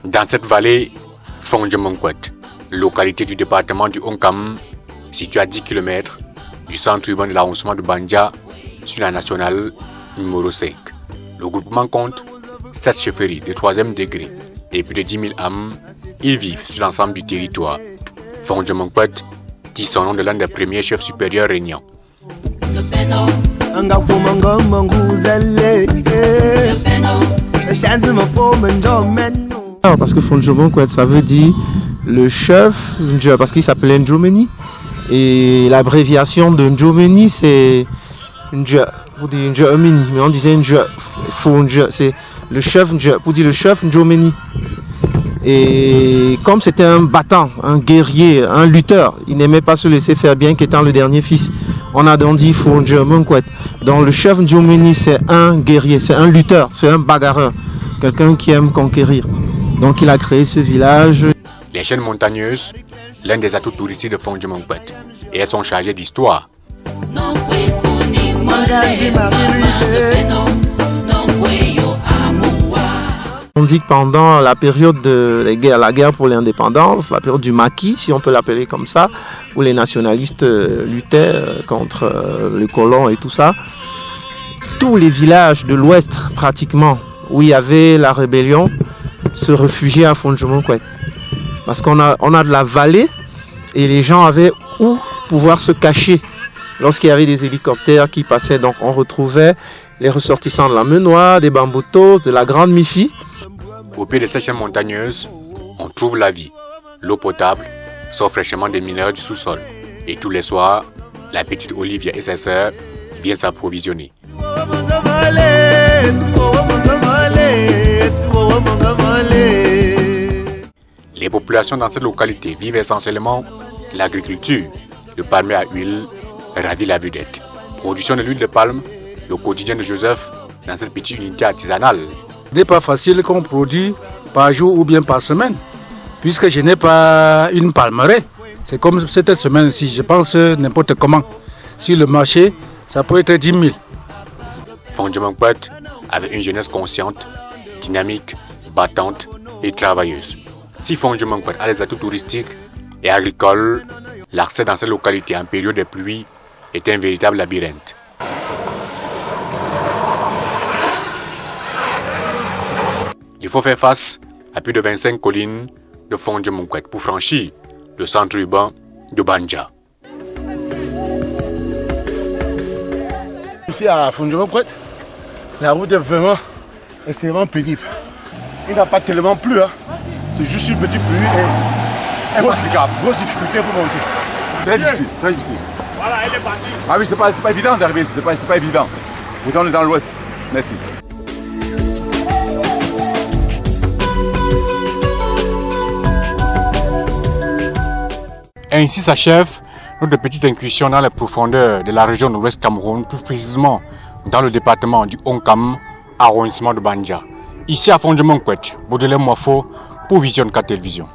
Dans cette vallée, Fondjomonkwet, localité du département du Onkam, située à 10 km du centre urbain de l'arrondissement de Banja, sur la nationale numéro 5. Le groupement compte 7 chefferies de 3e degré et plus de 10 000 âmes. Ils vivent sur l'ensemble du territoire. Fondjomonkwet dit son nom de l'un des premiers chefs supérieurs régnants. Parce que Fondjomonkwet, ça veut dire le chef, parce qu'il s'appelait Ndjomeni. Et l'abréviation de Ndjomeni, c'est Ndjomeni, mais on disait c'est le chef, pour dire le chef Ndjomeni. Et comme c'était un battant, un guerrier, un lutteur, il n'aimait pas se laisser faire bien qu'étant le dernier fils. On a donc dit Fondjomonkwet. Donc le chef Ndjomeni, c'est un guerrier, c'est un lutteur, c'est un bagarreur, quelqu'un qui aime conquérir. Donc il a créé ce village. Les chaînes montagneuses, l'un des atouts touristiques de Fondjomonkwet, et elles sont chargées d'histoire. On dit que pendant la période de la guerre pour l'indépendance, la période du maquis, si on peut l'appeler comme ça, où les nationalistes luttaient contre les colons et tout ça, tous les villages de l'Ouest pratiquement, où il y avait la rébellion, se réfugiaient à Fondjomonkwet. Parce qu'on a de la vallée et les gens avaient où pouvoir se cacher lorsqu'il y avait des hélicoptères qui passaient. Donc on retrouvait les ressortissants de la Menoie, des Bamboutos, de la Grande Mifi. Au pied de ces chaînes montagneuses, on trouve la vie. L'eau potable sort fraîchement des mineurs du sous-sol. Et tous les soirs, la petite Olivia et ses sœurs viennent s'approvisionner. Les populations dans cette localité vivent essentiellement l'agriculture. Le palmier à huile ravit la vedette. Production de l'huile de palme, le quotidien de Joseph dans cette petite unité artisanale. Ce n'est pas facile qu'on produit par jour ou bien par semaine, puisque je n'ai pas une palmeraie. C'est comme cette semaine-ci, je pense n'importe comment. Sur le marché, ça peut être 10 000. Fondjomonkwet avait une jeunesse consciente, dynamique, battante et travailleuse. Si Fondjomonkwet a les atouts touristiques et agricoles, l'accès dans cette localité en période de pluie est un véritable labyrinthe. Il faut faire face à plus de 25 collines de Fondjomonkwet pour franchir le centre urbain de Banja. Ici à Fondjomonkwet, la route est vraiment pénible. Il n'a pas tellement plu, hein. C'est juste une petite pluie et grosse difficulté pour monter. Très difficile, très difficile. Voilà, elle est partie. Ah oui, c'est pas évident d'arriver ici, c'est pas évident. Pourtant on est dans l'ouest. Merci. Ainsi s'achève notre petite incursion dans les profondeurs de la région de l'Ouest Cameroun, plus précisément dans le département du Onkam, arrondissement de Banja. Ici à Fondjomonkwet, Baudelaire Moifo pour Vision 4 Télévision.